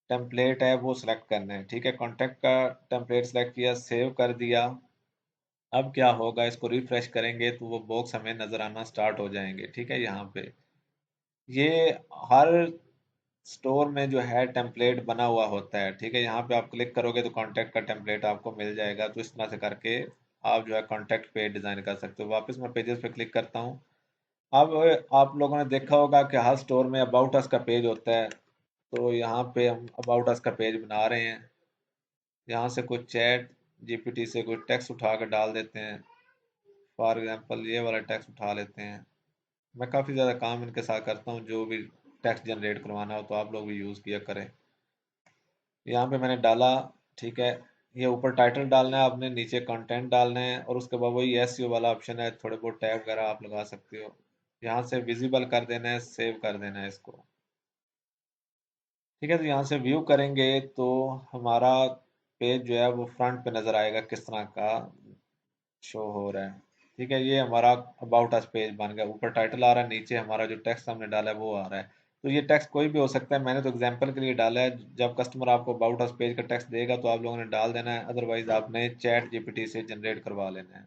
टेम्पलेट है वो सिलेक्ट करना है। ठीक है, कॉन्टैक्ट का टेम्पलेट सिलेक्ट किया, सेव कर दिया। अब क्या होगा, इसको रिफ्रेश करेंगे तो वो बॉक्स हमें नज़र आना स्टार्ट हो जाएंगे। ठीक है, यहाँ पे ये हर स्टोर में जो है टेम्पलेट बना हुआ होता है। ठीक है, यहाँ पे आप क्लिक करोगे तो कॉन्टैक्ट का टेम्पलेट आपको मिल जाएगा। तो इस तरह से करके आप जो है कॉन्टैक्ट पेज डिज़ाइन कर सकते हो। वापस मैं पेजेस पे क्लिक करता हूँ। अब आप लोगों ने देखा होगा कि हर स्टोर में अबाउट अस का पेज होता है। तो यहाँ पे हम अबाउट अस का पेज बना रहे हैं। यहाँ से कुछ चैट जीपीटी से कुछ टेक्स्ट उठा कर डाल देते हैं। फॉर एग्जांपल ये वाला टेक्स्ट उठा लेते हैं। मैं काफ़ी ज़्यादा काम इनके साथ करता हूँ, जो भी टेक्स्ट जनरेट करवाना हो तो आप लोग भी यूज़ किया करें। यहाँ पे मैंने डाला। ठीक है, ये ऊपर टाइटल डालना है आपने, नीचे कंटेंट डालना है और उसके बाद वही एसईओ वाला ऑप्शन है, थोड़े बहुत टैग वगैरह आप लगा सकते हो। यहाँ से विजिबल कर देना है, सेव कर देना है इसको। ठीक है, तो यहाँ से व्यू करेंगे तो हमारा पेज जो है वो फ्रंट पे नज़र आएगा किस तरह का शो हो रहा है। ठीक है, ये हमारा अबाउट अस पेज बन गया। ऊपर टाइटल आ रहा है, नीचे हमारा जो टेक्स्ट हमने डाला है वो आ रहा है। तो ये टेक्स्ट कोई भी हो सकता है, मैंने तो एग्जांपल के लिए डाला है। जब कस्टमर आपको अबाउट अस पेज का टेक्स्ट देगा तो आप लोगों ने डाल देना है, अदरवाइज आपने चैट जीपीटी से जनरेट करवा लेना है।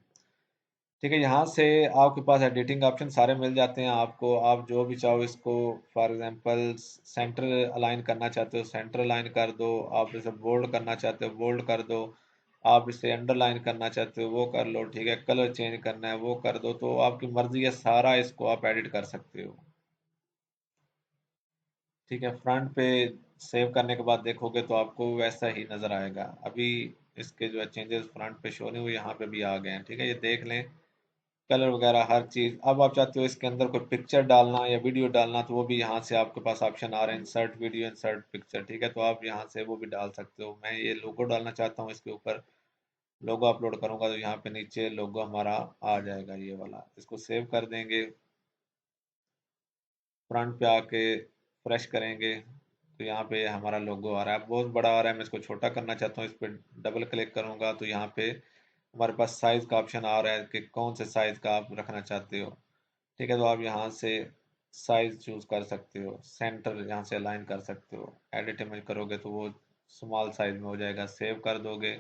ठीक है, यहाँ से आपके पास एडिटिंग ऑप्शन सारे मिल जाते हैं आपको। आप जो भी चाहो इसको, फॉर एग्जांपल सेंटर अलाइन करना चाहते हो सेंटर अलाइन कर दो। आप इसे बोल्ड करना चाहते हो बोल्ड कर दो। आप इसे अंडरलाइन करना चाहते हो वो कर लो। ठीक है, कलर चेंज करना है वो कर दो। तो आपकी मर्जी है, सारा इसको आप एडिट कर सकते हो। ठीक है, फ्रंट पे सेव करने के बाद देखोगे तो आपको वैसा ही नज़र आएगा। अभी इसके जो है चेंजेस फ्रंट पे शो नहीं हुए, यहाँ पे भी आ गए हैं। ठीक है, ये देख लें, कलर वगैरह हर चीज़। अब आप चाहते हो इसके अंदर कोई पिक्चर डालना या वीडियो डालना तो वो भी यहाँ से आपके पास ऑप्शन आ रहे हैं, इंसर्ट वीडियो इंसर्ट पिक्चर। ठीक है, तो आप यहाँ से वो भी डाल सकते हो। मैं ये लोगो डालना चाहता हूँ, इसके ऊपर लोगो अपलोड करूँगा तो यहाँ पे नीचे लोगो हमारा आ जाएगा ये वाला। इसको सेव कर देंगे। फ्रंट पे आके फ्रेश करेंगे तो यहाँ पे हमारा लोगो आ रहा है। बहुत बड़ा आ रहा है, मैं इसको छोटा करना चाहता हूँ। इस पर डबल क्लिक करूँगा तो यहाँ पे हमारे पास साइज़ का ऑप्शन आ रहा है कि कौन से साइज़ का आप रखना चाहते हो। ठीक है, तो आप यहाँ से साइज चूज कर सकते हो, सेंटर यहाँ से अलाइन कर सकते हो। एडिट इमेज करोगे तो वो स्मॉल साइज में हो जाएगा। सेव कर दोगे,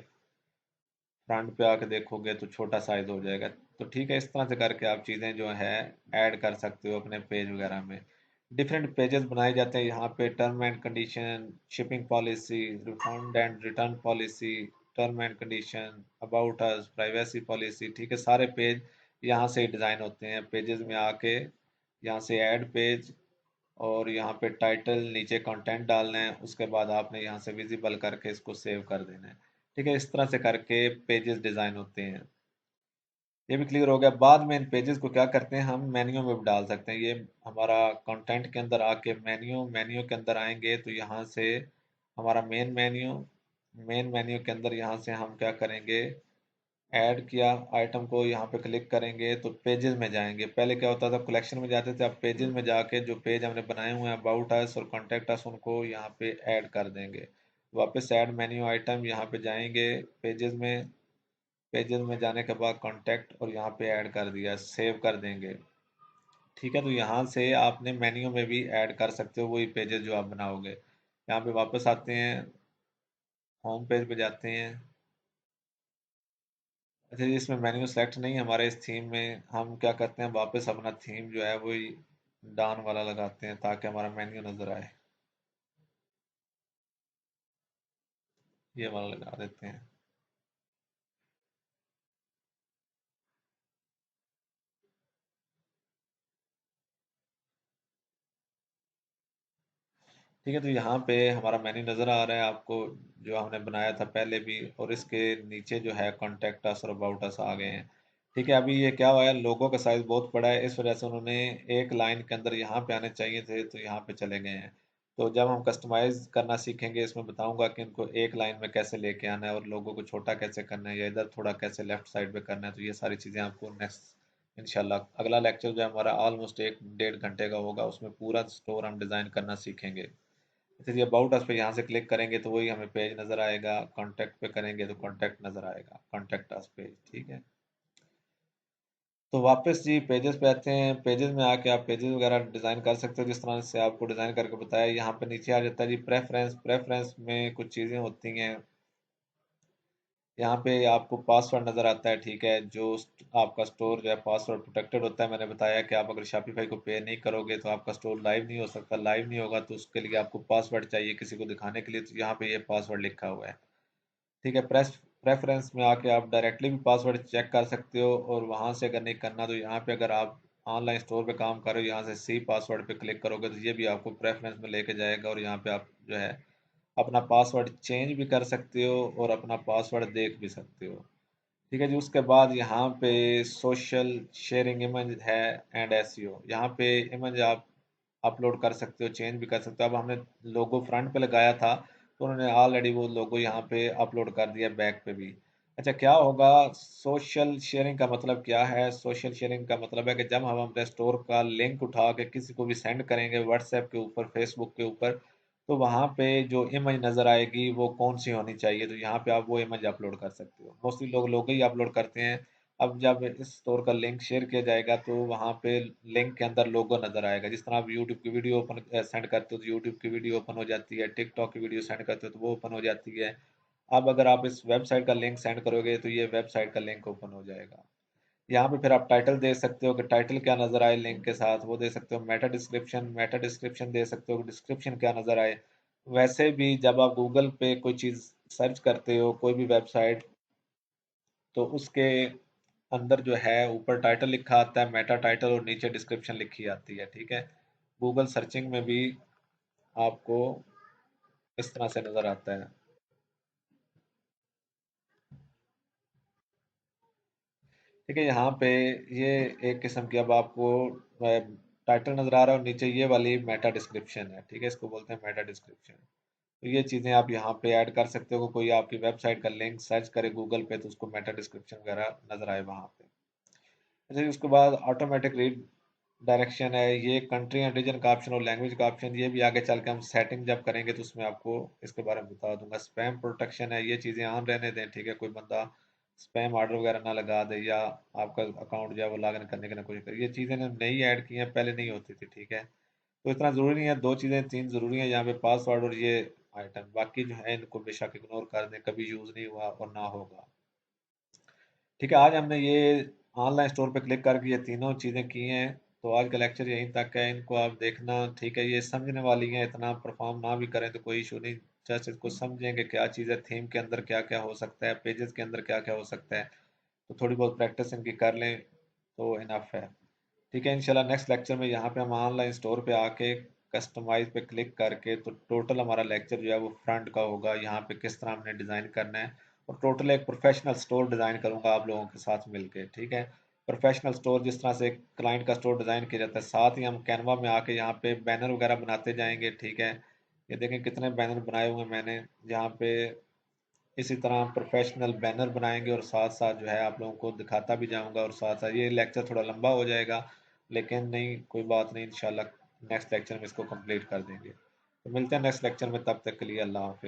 फ्रंट पे आके देखोगे तो छोटा साइज हो जाएगा। तो ठीक है, इस तरह से करके आप चीज़ें जो है ऐड कर सकते हो अपने पेज वगैरह में। डिफरेंट पेजेस बनाए जाते हैं यहाँ पे। Term and condition, shipping policy, refund and return policy, term and condition, about us, privacy policy. ठीक है, सारे पेज यहाँ से डिज़ाइन होते हैं। पेजेस में आके यहाँ से ऐड पेज और यहाँ पे टाइटल, नीचे कंटेंट डालना है। उसके बाद आपने यहाँ से विजिबल करके इसको सेव कर देना है। ठीक है, इस तरह से करके पेजेस डिज़ाइन होते हैं। ये भी क्लियर हो गया। बाद में इन पेजेस को क्या करते हैं, हम मेन्यू में भी डाल सकते हैं। ये हमारा कंटेंट के अंदर आके मेन्यू मेन्यू के अंदर आएंगे तो यहाँ से हमारा मेन मेन्यू के अंदर यहाँ से हम क्या करेंगे, ऐड किया आइटम को, यहाँ पे क्लिक करेंगे तो पेजेस में जाएंगे। पहले क्या होता था, कलेक्शन में जाते थे। अब पेजेस में जाके जो पेज हमने बनाए हुए हैं अबाउट अस और कॉन्टेक्ट अस, उनको यहाँ पे ऐड कर देंगे। वापस ऐड मेन्यू आइटम, यहाँ पे जाएंगे पेजेस में। पेजेस में जाने के बाद कॉन्टैक्ट और यहाँ पे ऐड कर दिया, सेव कर देंगे। ठीक है, तो यहाँ से आपने मेन्यू में भी ऐड कर सकते हो वही पेजेस जो आप बनाओगे। यहाँ पे वापस आते हैं, होम पेज पे जाते हैं। अच्छा जी, इसमें मेन्यू सेलेक्ट नहीं है हमारे इस थीम में। हम क्या करते हैं, वापस अपना थीम जो है वही डाउन वाला लगाते हैं ताकि हमारा मेन्यू नज़र आए। ये वाला लगा देते हैं। ठीक है, तो यहाँ पे हमारा मेन्यू नज़र आ रहा है आपको, जो हमने बनाया था पहले भी, और इसके नीचे जो है कॉन्टेक्ट अस और अबाउट अस आ गए हैं। ठीक है, अभी ये क्या हुआ है, लोगो का साइज़ बहुत बड़ा है, इस वजह से उन्होंने एक लाइन के अंदर यहाँ पे आने चाहिए थे, तो यहाँ पे चले गए हैं। तो जब हम कस्टमाइज करना सीखेंगे, इसमें बताऊंगा कि इनको एक लाइन में कैसे लेके आना है और लोगो को छोटा कैसे करना है या इधर थोड़ा कैसे लेफ्ट साइड पे करना है, तो ये सारी चीज़ें आपको नेक्स्ट इंशाल्लाह अगला लेक्चर जो है हमारा ऑलमोस्ट 1 डेढ़ घंटे का होगा, उसमें पूरा स्टोर हम डिज़ाइन करना सीखेंगे। जैसे अबाउट अस पे यहाँ से क्लिक करेंगे तो वही हमें पेज नज़र आएगा, कॉन्टैक्ट पे करेंगे तो कॉन्टैक्ट नज़र आएगा, कॉन्टैक्ट अस पेज। ठीक है, तो वापस जी पेजेस पे आते हैं। पेजेस में आके आप पेजेस वगैरह डिज़ाइन कर सकते हो जिस तरह से आपको डिज़ाइन करके बताया। यहाँ पे नीचे आ जाता है जी प्रेफरेंस। प्रेफरेंस में कुछ चीज़ें होती हैं, यहाँ पे आपको पासवर्ड नज़र आता है। ठीक है, जो आपका स्टोर जो है पासवर्ड प्रोटेक्टेड होता है। मैंने बताया कि आप अगर शॉपिफाई को पे नहीं करोगे तो आपका स्टोर लाइव नहीं हो सकता। लाइव नहीं होगा तो उसके लिए आपको पासवर्ड चाहिए किसी को दिखाने के लिए, तो यहाँ पे ये पासवर्ड लिखा हुआ है। ठीक है, प्रेफरेंस में आके आप डायरेक्टली भी पासवर्ड चेक कर सकते हो, और वहाँ से अगर नहीं करना तो यहाँ पे अगर आप ऑनलाइन स्टोर पे काम कर रहे हो, यहाँ से सी पासवर्ड पे क्लिक करोगे तो ये भी आपको प्रेफरेंस में लेके जाएगा, और यहाँ पे आप जो है अपना पासवर्ड चेंज भी कर सकते हो और अपना पासवर्ड देख भी सकते हो। ठीक है जी, उसके बाद यहाँ पे सोशल शेयरिंग इमेज है एंड एसईओ। यहाँ पे इमेज आप अपलोड कर सकते हो, चेंज भी कर सकते हो। अब हमने लोगो फ्रंट पे लगाया था तो उन्होंने ऑलरेडी वो लोगो यहाँ पे अपलोड कर दिया बैक पे भी। अच्छा, क्या होगा सोशल शेयरिंग का मतलब क्या है? सोशल शेयरिंग का मतलब है कि जब हम अपने स्टोर का लिंक उठा के किसी को भी सेंड करेंगे व्हाट्सएप के ऊपर, फेसबुक के ऊपर, तो वहाँ पे जो इमेज नज़र आएगी वो कौन सी होनी चाहिए, तो यहाँ पे आप वो इमेज अपलोड कर सकते हो। मोस्टली लोग लोगो ही अपलोड करते हैं। अब जब इस स्टोर का लिंक शेयर किया जाएगा तो वहाँ पे लिंक के अंदर लोगो नज़र आएगा। जिस तरह आप यूट्यूब की वीडियो ओपन सेंड करते हो तो यूट्यूब की वीडियो ओपन हो जाती है, टिकटॉक की वीडियो सेंड करते हो तो वो ओपन हो जाती है। अब अगर आप इस वेबसाइट का लिंक सेंड करोगे तो ये वेबसाइट का लिंक ओपन हो जाएगा। यहाँ पे फिर आप टाइटल दे सकते हो कि टाइटल क्या नज़र आए लिंक के साथ, वो दे सकते हो। मेटा डिस्क्रिप्शन दे सकते हो कि डिस्क्रिप्शन क्या नज़र आए। वैसे भी जब आप गूगल पे कोई चीज़ सर्च करते हो, कोई भी वेबसाइट, तो उसके अंदर जो है ऊपर टाइटल लिखा आता है, मेटा टाइटल, और नीचे डिस्क्रिप्शन लिखी आती है। ठीक है, गूगल सर्चिंग में भी आपको इस तरह से नज़र आता है। ठीक है, यहाँ पे ये एक किस्म की अब आपको टाइटल नज़र आ रहा है और नीचे ये वाली मेटा डिस्क्रिप्शन है। ठीक है, इसको बोलते हैं मेटा डिस्क्रिप्शन। तो ये चीज़ें आप यहाँ पे ऐड कर सकते हो कि कोई आपकी वेबसाइट का लिंक सर्च करे गूगल पे तो उसको मेटा डिस्क्रिप्शन वगैरह नज़र आए वहाँ पे। अच्छा जी, उसके बाद ऑटोमेटिक रीड डायरेक्शन है, ये कंट्री एंड रीजन का ऑप्शन और लैंग्वेज का ऑप्शन, ये भी आगे चल के हम सेटिंग जब करेंगे तो उसमें आपको इसके बारे में बता दूंगा। स्पैम प्रोटेक्शन है, ये चीज़ें ऑन रहने दें। ठीक है, कोई बंदा स्पैम ऑर्डर वगैरह ना लगा दे या आपका अकाउंट जो है वो लॉगिन करने की ना कोशिश करे। ये चीज़ें ने नई ऐड की हैं, पहले नहीं होती थी। ठीक है, तो इतना ज़रूरी नहीं है, दो चीज़ें तीन ज़रूरी है यहाँ पे, पासवर्ड और ये आइटम। बाकी जो है इनको बेशक इग्नोर कर दें, कभी यूज़ नहीं हुआ और ना होगा। ठीक है, आज हमने ये ऑनलाइन स्टोर पे क्लिक करके ये तीनों चीज़ें की हैं। तो आज का लेक्चर यहीं तक है, इनको आप देखना। ठीक है, ये समझने वाली हैं, इतना परफॉर्म ना भी करें तो कोई इशू नहीं। जस्ट इसको समझेंगे क्या चीज़ है, थीम के अंदर क्या क्या हो सकता है, पेजेस के अंदर क्या क्या हो सकता है, तो थोड़ी बहुत प्रैक्टिस इनकी कर लें तो इनफ है। ठीक है, इंशाल्लाह नेक्स्ट लेक्चर में यहाँ पे हम ऑनलाइन स्टोर पे आके कस्टमाइज पे क्लिक करके, तो टोटल हमारा लेक्चर जो है वो फ्रंट का होगा, यहाँ पे किस तरह हमने डिज़ाइन करना है, और टोटल एक प्रोफेशनल स्टोर डिज़ाइन करूँगा आप लोगों के साथ मिलके। ठीक है, प्रोफेशनल स्टोर जिस तरह से एक क्लाइंट का स्टोर डिज़ाइन किया जाता है, साथ ही हम कैनवा में आके यहाँ पे बैनर वगैरह बनाते जाएंगे। ठीक है, ये देखें कितने बैनर बनाए हुए हैं मैंने यहाँ पे। इसी तरह प्रोफेशनल बैनर बनाएंगे और साथ साथ जो है आप लोगों को दिखाता भी जाऊंगा, और साथ साथ ये लेक्चर थोड़ा लंबा हो जाएगा, लेकिन नहीं कोई बात नहीं, इंशाल्लाह नेक्स्ट लेक्चर में इसको कंप्लीट कर देंगे। तो मिलते हैं नेक्स्ट लेक्चर में, तब तक के लिए अल्लाह हाफिज़।